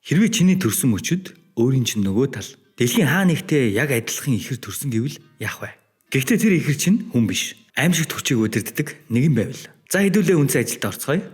Хэрвээ чиний төрсөн мөчөд өөрийн чинь нөгөө тал дэлхийн хаа нэгтээ яг адилхан ихэр төрсөн гэвэл яах вэ? Гэхдээ тэр ихэр чинь хүн биш. Аимшигт хүчийг удирддаг нэгэн байвал. За хэдүүлээ үнцэн ажилд орцгоё.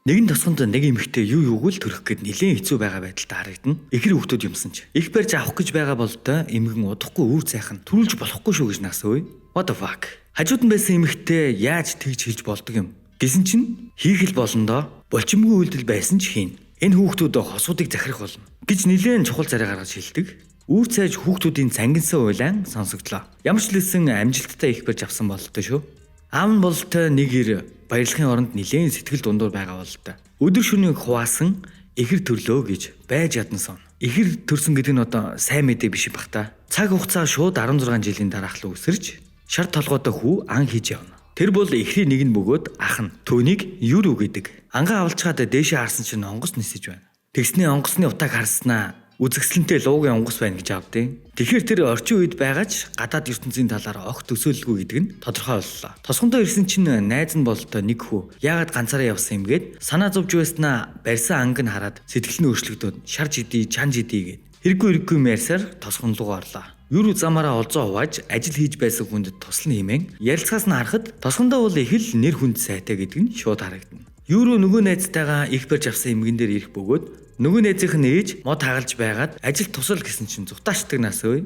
Нэгэн тосгонд нэг эмэгтэй юу юуг л төрөх гээд нэлээд хэцүү байгаа байдалтай харагдана. Ихэр хүүхдүүд юмсан ч. Их барьж авах гэж байгаа болтой эмгэн удахгүй үүр цайхан төрүүлж болохгүй шүү гэж наасгүй. What the fuck? Хажууд нь байсан эмэгтэй яаж тэгж хэлж болдог юм? Гэсэн чинь хийх л болондоо болчимгүй үйлдэл байсан ч хийн. Энэ хүүхдүүд хосуудыг захирах болно гэж нэлээд чухал зарай гаргаж хэлдэг. Үүр цайж хүүхдүүдийн цангинсан уйлаан сонсогдлоо. Ямар ч лсэн амжилттай их барьж авсан болтой шүү. Аав нь болтой нэг ир баярлахын оронд нэлээд сэтгэл дундуур байгаа болтой. Өдөр шөнөийг хуваасан ихэр төрлөө гэж байж ядсан сон. Ихэр төрсөн гэдэг нь одоо сайн мэдээ биш бах та. Цаг хугацаа шууд 16 жилийн дараах л үсэрч шар толгойтой хүү ан хийж явна. Тэр бол ихрийн нэг нь бөгөөд ах нь түүнийг юрүү гэдэг. Ангаа авалцгаад дээшээ харсан чинь онгоц нисэж байна. Тэгснээ онгоцны утааг харснаа үзэгсэлэнтэй луугийн онгоц байна гэж авдیں۔ Тэгэхээр тэр орчин үед байгаач гадаад ертөнцийн талаар огт төсөөлөлгүй гэдэг нь тодорхой боллоо. Тосгондоо ирсэн чинь найз нь болтой нэг хүү яагаад ганцаараа явсан юм гээд санаа зовж байснаа барьсан анг нь хараад сэтгэл нь өөрчлөгдөөд шар жидий чан жидий гээд хэрэггүй мэрсээр тосгон руу орлоо. Юуруу замаараа олзоо хувааж ажил хийж байсан хүнд туслан хэмээн ярилцахаас нь харахад тосгондоо бол их л нэр хүнд сайтай гэдэг нь шууд харагдана. Юуруу нөгөө найзтайгаа их барьж авсан эмгэн дээр ирэх бөгөөд нөгөө найзынх нь ээж мод хагалж байгаад ажил тусал гэсэн чинь зүгтаачдаг нас өө.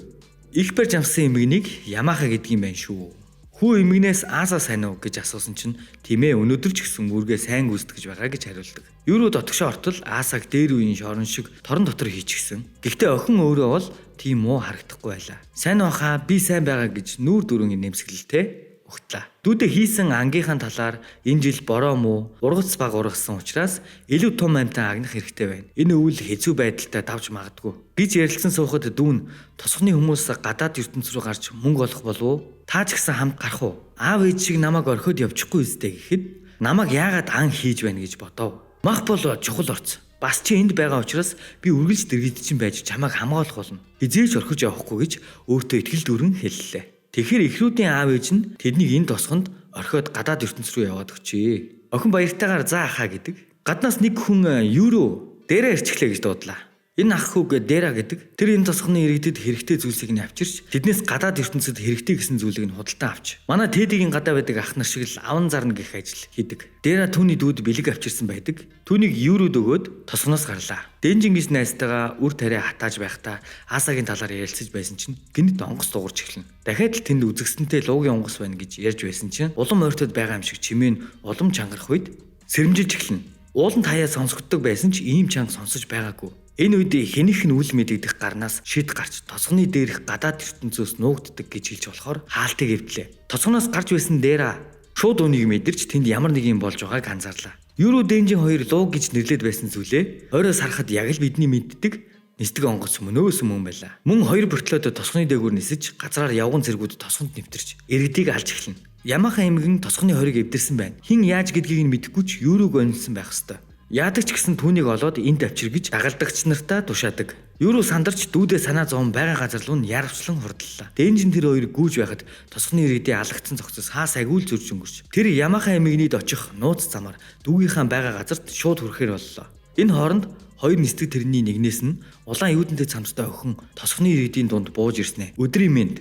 Их барьж авсан эмгэнийг Ямаха гэдэг юм байна шүү. Хүү эмгэнээс аасаа сайн уу гэж асуусан чинь тийм ээ өнөөдөр ч гэсэн үргээ сайн гүйцэтгэж байгаа гэж хариулдаг. Юуруу дотгошоо ортол аасаг дээр үеийн шорон шиг торон дотор хийчихсэн. Гэхдээ охин өөрөө бол тийм муу харагдахгүй байлаа. Сайн байхаа би сайн байгаа гэж нүүр дөрөнгө нэмсгэлтэй өгтлээ. Дүүдэ хийсэн ангийнхаа талаар энэ жил бороо муу ургац баг ургасан учраас илүү том амьтан агнах хэрэгтэй байна. Энэ өвөл хэцүү байдалтай давж магадгүй гэж ярилцсан суухад дүүн тосхны хүмүүс гадаад ертөнц рүү гарч мөнгө олох болов уу? Та ч гэсэн хамт гарах уу? Аав ээж шиг намайг орхиод явчихгүй үстэй гэхэд намайг яагаад ан хийж байна гэж бодов. Мах бол чухал орц. Бас чи энд байгаа учраас би үргэлж дэргэд чинь байж чамайг хамгаалах болно. Хизээж орхиж явахгүй гэж өөртөө итгэл дүүрэн хэллээ. Тэгэхээр эхрүүдийн аав ээж нь тэднийг энэ тосгонд орхиод гадаад ертөнц рүү яваад өгчээ. Охин баяртайгаар заа ахаа гэдэг. Гаднаас нэг хүн юуруу дээрээ ирчихлээ гэж дуудлаа. Энэ ах хүүг дээра гэдэг. Тэр энэ тосгоны иргэдэд хэрэгтэй зүйлсийг нь авчирч тэднээс гадаад ертөнцид хэрэгтэй гэсэн зүйлийг нь худалдан авч. Манай Тэдигийн гадаа байдаг ах нар шиг л аван зарна гэх ажил хийдэг. Дээра түүний дүүд бэлэг авчирсан байдаг. Түүнийг юурууд өгөөд тосгоноос гарлаа. Дэнжингис найзтайгаа үр тариа хатааж байхдаа Аасагийн талаар ярилцаж байсан чинь гинт онгоц дуурч эхэлнэ. Дахиад л тэнд үзэгсэнтэй луугийн онгоц байна гэж ярьж байсан чинь улам ойртод байгаа юм шиг чимээн улам чангарах үед сэрэмжилж эхэлнэ. Ууланд хаяа сонсогддог байсан ч ийм чанга сонсож байгаагүй. Энэ үед хэнийх нь үл мэдэгдэх гарнаас шид гарч тосгоны дээрх гадаад ертөнцөөс нуугддаг гэж хэлж болохоор хаалтыг эвдлээ. Тосгоноос гарч байсан дээраа шууд үнийг мэдэрч тэнд ямар нэг юм болж байгааг анзаарлаа. Юруу Дэнжин хоёр луу гэж нэрлээд байсан зүйлээ оройос харахад яг л бидний мэддэг нисдэг онгоц мөнөөс мөн байлаа. Мөн хоёр бортлоод тосгоны дээгүүр нисэж газраар явган зэргүүд тосгонд нэвтэрч иргэдийг алж эхэлнэ. Ямаха эмгэн тосгоны хориг эвдэрсэн байна. Хин яаж гэдгийг нь мэдэхгүй ч юурууг онцсон байх ёстой. Яадаг ч гэсэн түүнийг олоод энд авчиргэж агалдагч нартаа тушаадаг. Юуруу сандарч дүүдээ санаа зовн байгаа газар руу яарвчлан хурдлаа. Дэнжин тэр хоёр гүйж байхад тосгоны иргэдийн алгацсан цогцос хаа сайгүүл зөрж өнгөрч. Тэр Ямаха эмгэнийд очих нууц замаар дүүгийнхаа байгаа газарт шууд хүрэхээр боллоо. Энэ хооронд хоёр нисдэг тэрний нэгнээс нь улаан юудэнтэй цамцтай охин тосгоны иргэдийн дунд бууж ирснэ. Өдрийн мэнд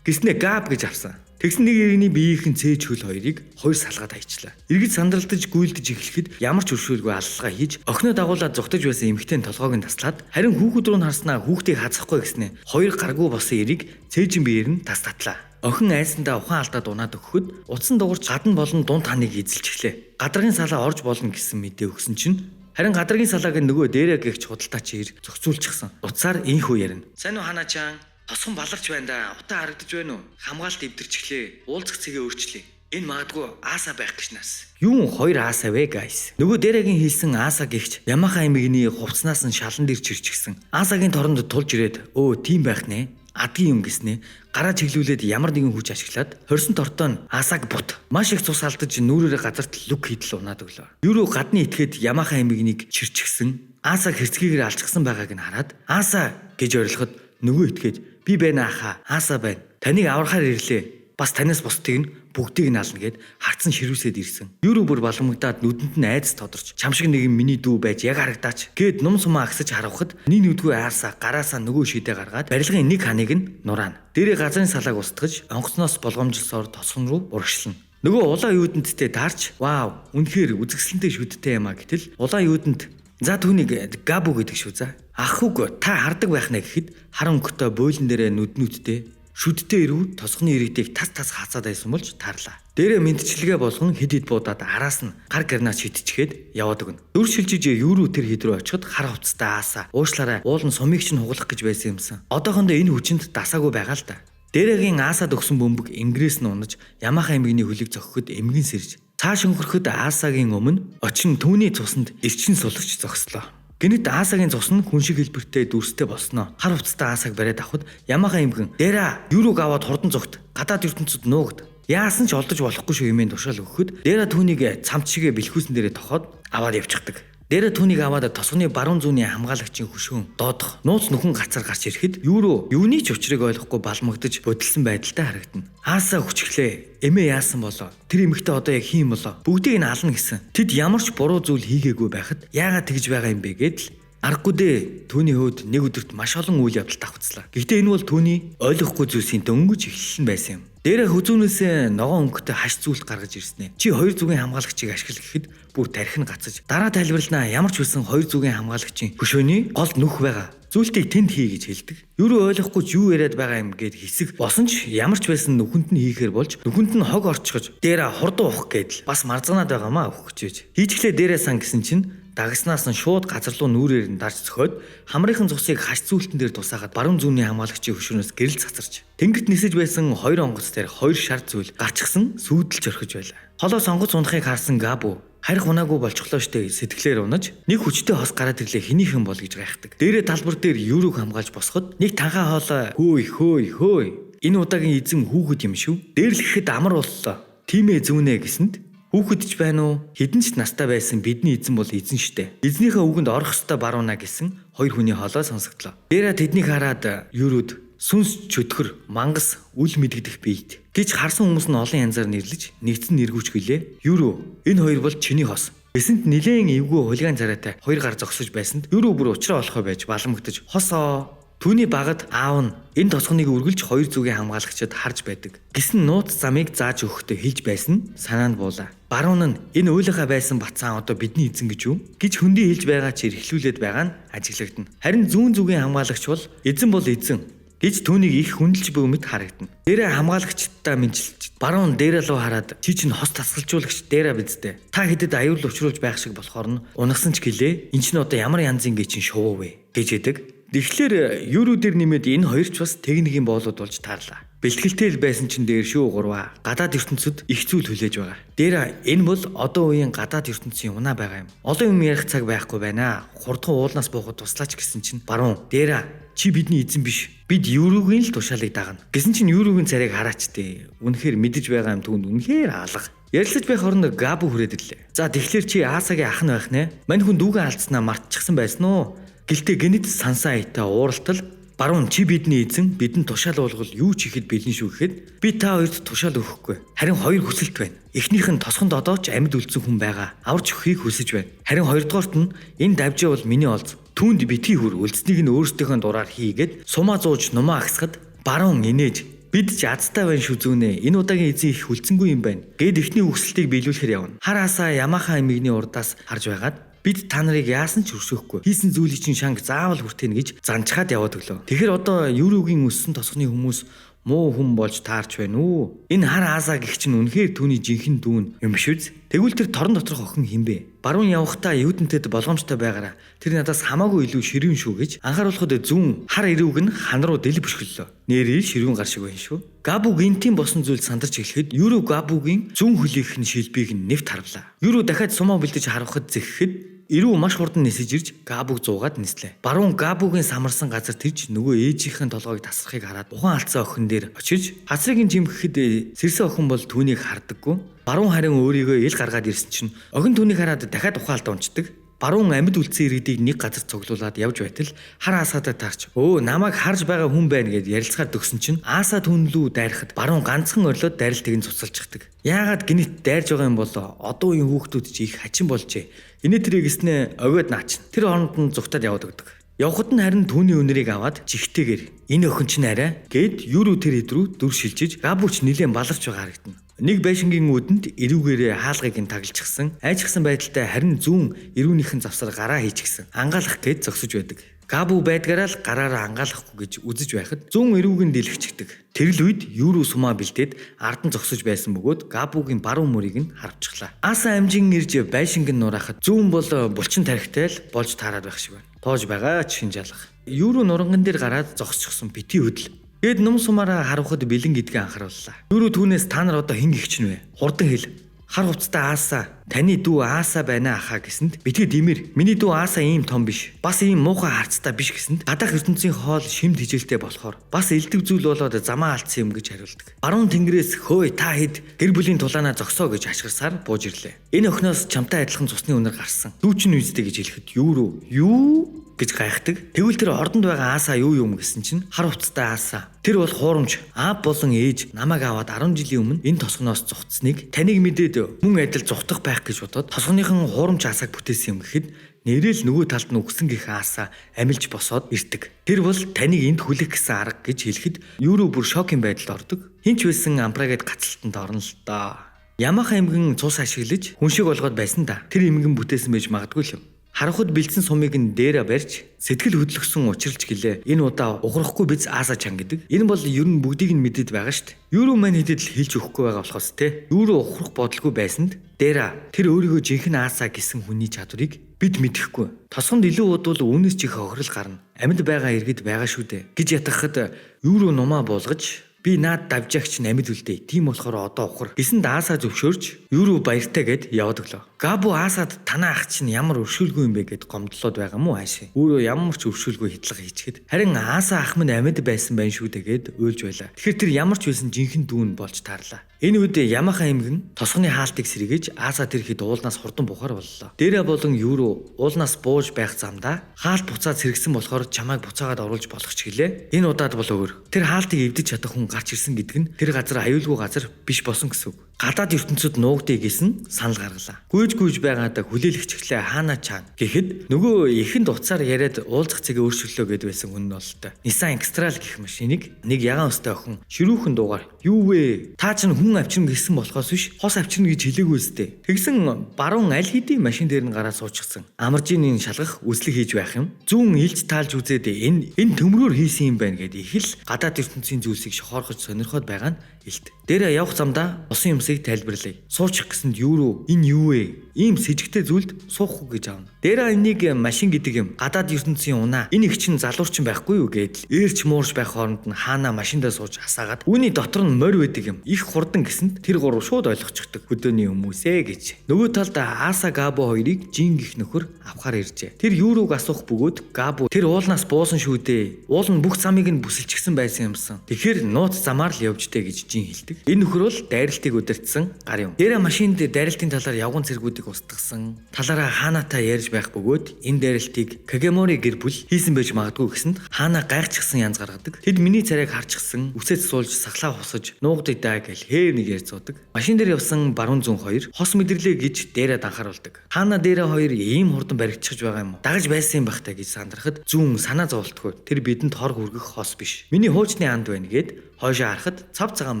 гэснэ гап гэж авсан. Тэгсэн нэг иргэний биеийнхэн цээж хөл хоёрыг хоёр салгаад хайчлаа. Иргэд сандралтаж гүйлдэж эхлэхэд ямар ч өршөөлгүй аллалгаа хийж охиноо дагуулад зогтож байсан эмэгтэй толгойг нь таслаад харин хүүхэд рүү харснаа хүүхдийг хазахгүй гэснэ хоёр гаргүй болсон эрийг цээжин биеэр нь тас татлаа. Охин айсандаа ухаан алдаад унаад өгөхөд утсан дуурч гадна болон дунд ханыг эзэлж эхлэв. Гадаргын салаа орж болно гэсэн мэдээ өгсөн чинь харин гадаргын салааг нөгөө дээрээ гихч худалдаа чир зохицуулчихсан. Утсаар инхүү ярина. Сайн уу ханаачаан? Тосгон баларч байна да. Утаа харагдаж байна уу? Хамгаалт эвдэрчихлээ. Уулзах цэгээ өөрчлөе. Энэ магадгүй Ааса байх гэж нас. Юу хоёр Ааса вэ guys? Нөгөө дээрэгийн хэлсэн Ааса гихч Ямаха эмгэний хувцснаас нь шалан дээр чирчихсэн. Аасагийн торонд тулж ирээд өө тийм байх нэ. Адгийн юм гэснэ. Гараа чиглүүлээд ямар нэгэн хүч ашиглаад хорсон тортоо нь Аасаг бут. Маш их цус алдаж нүрээрээ газарт лүг хийдэл унаад өглөө. Юуруу гадны итгээд Ямаха эмгэнийг чирчихсэн. Аасаг хэрцгийгээр алчсан байгааг нь хараад Ааса гэж орилоход нөгөө итгээд би байна ахаа. Ааса байна. Таныг аврахаар ирлээ. Бас танаас бусдыг нь бүгдийг нь ална гэд хартсан ширүүсэд ирсэн. Юру бүр баламгдаад нүдэнд нь айдас тодорч чам шиг нэгэн миний дүү байж яг харагдаач гэд нум сумаа агсаж харавхад нэг нүдгүй аасаа гараасаа нөгөө шидэ гаргаад барилгын нэг ханыг нь нураана. Дээрээ газрын салааг устгаж онгоцноос болгоомжлсоор тосгон руу урагшлана. Нөгөө улаан юудэндтэй таарч вау үнэхээр үзэсгэлэнтэй шүдтэй юм а гэтэл улаан юудэнд за түүнийг габу гэдэг шүү за. Ах үг та хардаг байх нэ гэхэд хар өнгөтэй бойлон дээрээ нүднүүдтэй шүдтэй ирүү тосгоны иргэдийг тас хаацаад байсан болж таарлаа. Дээрээ мэдчилгээ болгон хэд буудаад араас нь гар гарнаас шидчихээд яваад өгнө. Дүр шилжиж юуруу тэр хэд рүү очиход хар хувцастай аасаа уушлаарай уулын сумыг чинь хуглах гэж байсан юмсан. Одоохондоо энэ хүчинд дасаагүй байгаа л да. Дээрээгийн аасаад өгсөн бөмбөг ингрээс нь унаж Ямаха эмгэгний хөлийг зохиход эмгэн сэрж цааш өнгөрөхөд аасагийн өмнө очин түүний цуснд эрчин сулгч зогслоо. Гэнэт аасагийн цус нь хүн шиг хэлбэртэй дүрстэй болсноо. Хар хувцастай аасааг бариад авахд Ямаха эмгэн дээрээ юурууг аваад хурдан зогт гадаад ертөнцид нуугд. Яасан ч олдож болохгүй шүү хэмээн тушаал өгөхөд дээрээ түүнийг цамц шигээ бэлхүүсэн дээрээ тохоод аваад явчихдаг. Дээрээ түүнийг аваад тосгоны баруун зүүнний хамгаалагчийн хөшөөн доодох нууц нүхэн гацаар гарч ирэхэд юуруу юуны ч учрыг ойлгохгүй балмагдаж бодилсан байдалтай харагдана. Аасаа хүчглээ. Эмээ яасан болоо? Тэр эмэгтэй одоо яг хин болоо? Бүгдийг нь ална гэсэн. Тэд ямар ч буруу зүйл хийгээгүй байхад яагаад тэгж байгаа юм бэ гэдэл аргагүй дээ. Түүний хөөд нэг өдөрт маш олон үйл явдал давхцлаа. Гэхдээ энэ бол түүний ойлгохгүй зүйлсийн дөнгөж эхлэл нь байсан юм. Дээрээ хүзүүнээс ногоон өнгөтэй хаш зүйлт гаргаж ирснэ. Чи хоёр зүгийн хамгаалагчийг ашигла гэхэд бүр тархин гацаж дараа тайлбарлана ямар ч үсэн хоёр зүгийн хамгаалагчийн хөшөөний голд нүх байгаа. Зүйлтийг тэнд хий гэж хэлдэг. Юуруу ойлгохгүй юу яриад байгаа юм гэд хэсэг босон ч ямар ч байсан нүхэнд нь хийхээр болж нүхэнд нь хог орчгож дээрээ хурдан ухах гэдэл бас марзганаад байгаамаа ухах гэж. Хийчихлээ дээрээ сан гэсэн чинь дагснаас нь шууд газар руу нүрээр нь дарж зөхиод хамрынхан цусыг хаш зүйлтэн дээр тусаагаад баруун зүүнний хамгаалагчийн хөшөөнөөс гэрэл цацарч тэнгит нисэж байсан хоёр онгоц дээр хоёр шар зүйл гарчгсан сүйдэлж орхиж байлаа. Холоос онгоц унахыг харсан Габу харих унаагүй болчихлоо штэ сэтгэлээр унаж нэг хүчтэй хос гараад ирлээ хинийхэн бол гэж гайхдаг. Дээрээ талбар дээр юурууг хамгаалж босоход нэг танхаа хоолой хөөй энэ удаагийн эзэн хүүхэд юм шүү. Дээрлэхэд амар боллоо. Тийм ээ зүүнэ гэсэнд хүүхэд ч байна уу? Хэдэн ч настай байсан бидний эзэн бол эзэн штэ. Эзнийхээ үгэнд орох ёстой барууна гэсэн хоёр хүний хоолой сонсогдлоо. Дээрээ тэднийг хараад юурууд сүнс чөтгөр мангас үл мэдэгдэх бийт гэж харсан хүмүүс нь олон янзаар нэрлэж нэгдсэн нэргүүч гэлээ. Юуруу энэ хоёр бол чиний хос. Эсэнд нилээн эвгүй хулгайн царайтай хоёр гар зогсож байсанд юуруу бүр уучраа болохоо байж баламгдаж хосоо. Түүний багад аав нь энэ тосгоныг үргэлж хоёр зүгийн хамгаалагчид харж байдаг. Гисэн нууц замыг зааж өгөхдөө хэлж байсан санаанд буулаа. Баруун нь энэ уйлахаа байсан Батцаан одоо бидний эзэн гэж юу гэж хөндөй хэлж байгаа ч эрхлүүлээд байгаа нь ажиглагдана. Харин зүүн зүгийн хамгаалагч бол эзэн гэж түүнийг их хүндэлж буй мэт харагдана. Дээрээ хамгаалагчдаа мэнжилж баруун дээрээ луу хараад чи чинь хос тасгалжуулагч дээрээ биздэ. Та хэдэд аюул учруулж байх шиг болохоор нь унагсан ч гэлээ. Энд чинь одоо ямар янзын гээ чин шувуу вэ гэж хэдэг. Тэгэхээр юуруу дээр нэмээд энэ хоёр ч бас техникийн боолууд болж таарлаа. Бэлтгэлтэй байсан чинь дээр шүү гурваа. Гадаад ертөнцид их зүйл хүлээж байгаа. Дээр энэ бол одоо үеийн гадаад ертөнцийн унаа байгаа юм. Олон юм ярих цаг байхгүй байна. Хурдхан уулнаас буухад туслаач гэсэн чинь баруун дээр чи бидний эзэн биш. Бид юуруугийн л тушаалыг дагна. Гэсэн чинь юуруугийн царайг хараач дээ. Үнэхээр мэдэж байгаа юм түүнд үнэхээр алга. Ярилцаж байх оронд Габу хүрээд ирлээ. За тэгэхээр чи Аасагийн ах нь байх нэ? Мань хүн дүүгээ алдснаа мартчихсан байсан уу? Гэлтэй гэнэт сансаа итэ ууралтал баруун чи бидний эзэн бидэнд тушаал болгол юу ч ихэд бэлэн шүү гэхэд би та хоёрт тушаал өгөхгүй. Харин хоёр хүсэлт байна. Эхнийх нь тосгонд одоо ч амьд үлдсэн хүн байгаа. Аварч өгөхийг хүсэж байна. Харин хоёрдугаарт нь энэ давжаа бол миний олз. Түүнд битгий хүр үлдснийг нь өөрсдийнхөө дураар хийгээд сумаа зууж нумаа агсахад баруун инээж бид ч азтай байна шүү зүүнэ. Энэ удаагийн эзэн их хүлцэнгүй юм байна. Гэд эхний хүсэлтийг биелүүлэхээр явна. Хараасаа Ямаха эмэгний урдаас харж байгаад бид та нарыг яасан ч өршөөхгүй. Хийсэн зүйлийг чинь шанг заавал хүртэнэ гэж занчхаад яваад өглөө. Тэгэхээр одоо юуруугийн өссөн тосгоны хүмүүс муу хүн болж таарч байна уу? Энэ хар Аасаа гэх чинь үнэхээр түүний жинхэнэ дүүн юм биш үү? Тэгвэл тэр торон доторх охин хинбэ? Баруун явахдаа юудэнтэд болгоомжтой байгаараа тэр надаас хамаагүй илүү ширүүн шүү гэж анхааруулхад зүүн хар ирүүг нь хан руу дэлб бөшгөллөө. Нэрийг ширүүн гар шиг байна шүү. Габу гинтийн босон зүйл сандарч эхлэхэд юуруу Габугийн зүүн хөлийнх нь шилбийг нь нэвт харвлаа. Юуруу дахиад сумаа бэлдэж харвахад зэхэхэд Ирүү маш хурдан нисэж ирж Габуг зуугаад нислээ. Баруун Габугийн самарсан газар тэрж нөгөө ээжийнхэн толгойг тасрахыг хараад ухаан алдсан охин дээр очиж хацрыг жимхэхэд сэрсэн охин бол түүнийг хардаггүй. Баруун харин өөрийгөө ил гаргаад ирсэн чинь охин түүнийг хараад дахиад ухаан алдаа унцдаг. баруун амьд үлдсэн иргэдийг нэг газар цуглуулад явж байтал хар Асадад таарч намайг харж байгаа хүн байна гэд ярилцахаар төгсөн чинь Асад хүн лүү дайрахад баруун ганцхан орлоод дайралтыг нь цуцалчихдаг. Яагаад гинэт дайрж байгаа юм бол одоо үеийн хүүхдүүд чи их хачин болжээ. Инээ тэрийг гиснэ өгөөд наач. Тэр хооронд нь зүгтад яваад өгдөг. Явхад нь харин түүний өнрийг аваад жигтэйгээр энэ охин чинь арай гэд юуруу тэр хэд рүү дүр шилжиж габууч нилээн баларч байгаа харагдана. Нэг байшингийн үүдэнд эрүүгээрээ хаалгыг нь таглажчихсан. Айжчихсан байдалтай харин зүүн эрүүнийхэн завсар гараа хийчихсэн. Ангаалах гээд зогсож байдаг. Габу байдгаараа л гараараа ангаалахгүй гэж үзэж байхад зүүн эрүүг нь дэлгэцдэг. Тэрл үед юуруу сумаа бэлдээд ард нь зогсож байсан бөгөөд Габугийн баруун мөрийг нь харавчихлаа. Аса амжин ирж байшинг нь нураахад зүүн бол булчин тарихтай л болж таарад байх шиг байна. Тоож байгаа шинжаалах. Юуруу нуранган дээр гараад зогсчихсон бити хөдөл. Гээд нум сумаараа харавхад бэлэн гэдгээ анхаарууллаа. Юуруу түүнээс та нар одоо хэн гихч нь вэ? Хурдан хэл. Хар хувцастай Ааса, таны дүү Ааса байна ахаа гэсэнд битгий димэр. Миний дүү Ааса ийм том биш. Бас ийм муухай харцтай биш гэсэнд гадаах ертөнцийн хоол шимт хижээлтэй болохоор бас элдв зүйл болоод замаа алдсан юм гэж хариулдаг. Баруун тэнгэрээс хөөе та хэд гэр бүлийн тулаанаа зогсоо гэж ашгарсаар бууж ирлээ. Энэ охиноос чамтай адилхан цусны үнэр гарсан. Дүү чинь үстэй гэж хэлэхэд юу гэж гайхдаг. Тэгвэл тэр ордонд байгаа Ааса юу юм гэсэн чинь хар хувцастай Ааса. Тэр бол хуурамч. Аав болон ээж намайг аваад 10 жилийн өмнө энэ тосгоноос зугтсныг таныг мэдээд мөн адил зугтах байх гэж бодоод тосгоныхон хуурамч Аасааг бүтээсэн юм гэхэд нэрэл нөгөө талд нь үгсэн гих Ааса амилж босоод ирдэг. Тэр бол таныг энд хүлэх гэсэн арга гэж хэлэхэд юуруу бүр шокийн байдалд ордог. Хинч байсан ампрагээд гацалтанд орно л доо. Ямаха эмгэн цус ашиглаж хүн шиг болгоод байсан да. Тэр эмгэн бүтээсэн байж магадгүй л юм. Харанхуд бэлдсэн сумыг нь дээрэ барьж сэтгэл хөдлөсөн учирлж гэлээ. Энэ удаа ухрахгүй биз Ааса чан гэдэг. Энэ бол ер нь бүгдийг нь мэдээд байгаа шүү дээ. Юуруу мань хэдэд л хэлж өгөхгүй байгаа болохоос те. Юуруу ухрах бодлого байсанд дээрэ тэр өөрийгөө жинхэнэ Ааса гэсэн хүний чадварыг бид мэдэхгүй. Тосгонд илүү удвал үүнээс чих хохирол гарна. Амьд байгаа иргэд байгаа шүү дээ гэж ятгахад юуруу нумаа буулгаж би наад давжаагч нь амьд үлдээ. Тийм болохоор одоо ухар гэсэнд Ааса зөвшөөрч юуруу баяртай гэд яваад өглөө. Габу Аасад танаа ах чинь ямар өршөөлгүй юм бэ гэд гомдлоод байгаа мó ааши. Өөрөө ямар ч өршөөлгүй хитлага хийчихэд харин Ааса ах минь амьд байсан байх шүү дээ гэд уйлж байлаа. Тэгэхээр тэр ямар ч байсан жинхэнэ дүүн болж таарлаа. Энэ үед Ямаха эмгэн тосгоны хаалтыг сэргээж Ааса тэр хэд уулнаас хурдан бухаар боллоо. Дээрэ болон юуруу уулнаас бууж байх замдаа хаалт буцаад сэргсэн болохоор чамайг буцаагаад оруулж болох ч гэлээ. Энэ удаад бол өөр. Тэр хаалтыг эвдэж чадах хүн гарч ирсэн гэдэг нь тэр газар аюулгүй газар биш болсон гэсэн үг. Гадаад ертөнцид нуугдъя гэсэн санал гаргалаа. Гүйж байгаад хүлээлгчглээ хаана чаана гэхэд нөгөө ихэнд уцаар яриад уулзах цэгээ өөрчлөлөө гэд байсан хүн нь бол та. Nissan X-Trail гэх машиныг нэг ягаан өстэй охин ширүүхэн дуугаар юу вэ? Та чинь хүн авчирна гэсэн болохоос биш хос авчирна гэж хэлээгүй үстэй. Тэгсэн баруун аль хэдийн машин дээр нь гараад суучихсан. Амаржийн шалгах үслэг хийж байх юм. Зүүн илж таалж үзээд энэ төмрөөр хийсэн юм байна гэдээ их л гадаад ертөнцийн зүйлсийг шохоорхож сонирхоод байгаа нь илт. Дээрээ явах замдаа усан юмсыг тайлбарлая. Суучих гэсэнд юуруу энэ юу вэ? Ийм сэжигтэй зүйлд суухгүй гэж аавна. Дээрээ энийг машин гэдэг юм. Гадаад ертөнцийн унаа. Энэ их чинь залуурчин байхгүй юу гэдэл ээрч муурж байх хооронд нь хаана машиндаа сууж асаагаад үүний дотор нь морь байдаг юм. Их хурдан гэсэнд тэр гурав шууд ойлгочихдог. Хөдөөний хүмүүсээ гэж. Нөгөө талд Ааса Габу хоёрыг жин гих нөхөр авахар иржээ. Тэр юурууг асуух бөгөөд Габу тэр уулнаас буусан шүү дээ. Уул нь бүх замыг нь бүсэлчихсэн байсан юмсан. Тэгэхээр нууц замаар л явжтэй гэж жин хэлдэг. Энэ нөхөр бол дайралтыг удирдсан гар юм. Дээрээ машинд дайралтын талаар явган цэргүүдийг устгасан. Талаараа хаанаатай ярьж байх бөгөөд энэ дайралтыг Кагемори гэр бүл хийсэн байж магадгүй гэсэнд хаана гайхчихсан янз гаргадаг. Тэд миний царайг харчихсан. Үсэд суулж сахлаа хусаж нуугдъя даа гэл хээр нэг ярьцуудаг. Машин дээр явсан баруун зүүн хоёр хос мэдэрлээ гэж дээрээ анхааруулдаг. Хаана дээрээ хоёр ийм хурдан баригдчихж байгаа юм уу? Дагаж байсан юм бах та гэж сандрахад зүүн санаа зовлтгүй. Тэр бидэнд хор хүргэх хос биш. Миний хуучны анд байна гэд хойшоо харахад цав цагаан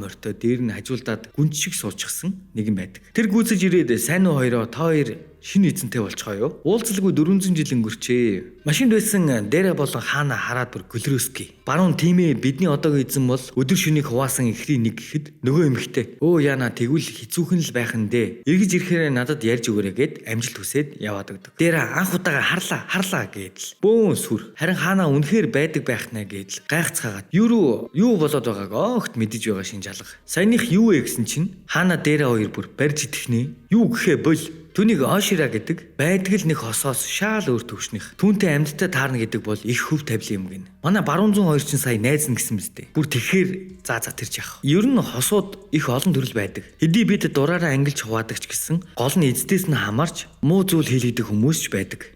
морьтой дээр нь хажуулдаад гүнж шиг суучихсан нэгэн байдаг. Тэр гүйцэж ирээд сайн уу хоёроо та хоёр шинэ эзэнтэй болчихоо юу? Уулзалгүй 400 жил өнгөрчээ. Машинд байсан дээрэ болон хаана хараад бүр гөлрөөсгий. Баруун тийм ээ бидний одоогийн эзэн бол өдөр шөнийг хуваасан ихрийн нэг гэхэд нөгөө эмхтэй. Өө яана тэгвэл хэцүүхэн л байх нь дээ. Эргэж ирэхээр надад ярьж өгөөрэй гэд амжилт хүсээд яваад өгдөг. Дээрэ анх удаага харлаа гэдэл. Бөөн сүр. Харин хаана үнэхээр байдаг байх нэ гэдэл. Гайхацгаагаад юу болоод байгааг огт мэдэж байгаа шинж алга. Саяных юу вэ гэсэн чинь хаана дээрэ хоёр бүр барьж итгэхнэ. Юу гэхээ бол Түүнийг Ошира гэдэг байдаг л нэг хосоос шаал өөр төвшнийх. Түүнтэй амьдтай таарна гэдэг бол их хөв тавилын юм гин. Манай баруун зүүн хоёр чинь сая найз нь гэсэн мэт. Бүр тэгэхээр за тэрч яах. Ер нь хосууд их олон төрөл байдаг. Хэдий бид дураараа ангилж хуваадаг ч гэсэн гол нь эздээс нь хамаарч муу зүйл хийлгдэг хүмүүс ч байдаг.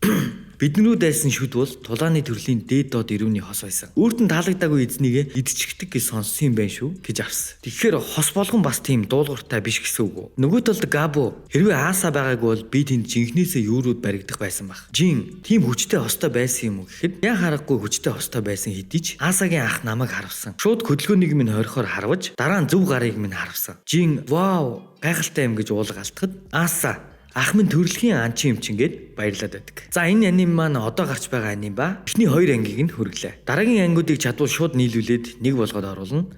Биднэрүү дайсан шүд бол тулааны төрлийн дээд доод ирүүний хос байсан. Өөртөө таалагдаагүй эзнийгээ идчихдэг гэж сонссон юм байна шүү гэж авсан. Тэгэхээр хос болгон бас тийм дуулууртай биш гэсэн үг үү? Нөгөө талд Габо хэрвээ Ааса байгаагүй бол би тэнд жинхнээсээ юурууд баригдах байсан баг. Жин тийм хүчтэй хостой байсан юм уу гэхэд яа харахгүй хүчтэй хостой байсан хэдий ч Аасагийн ах намайг харавсан. Шууд хөдөлгөөнийг минь хорихоор харваж дараа нь зөв гарыг минь харавсан. Жин вау гайхалтай юм гэж уулга алтахад Ааса ах минь төрөлхийн анчин юм чин гээд баярлаад байдаг. За энэ аним маань одоо гарч байгаа аним ба эхний 2 ангийг нь хүргэлээ. Дараагийн ангиудыг чадвал шууд нийлүүлээд нэг болгоод оруулна.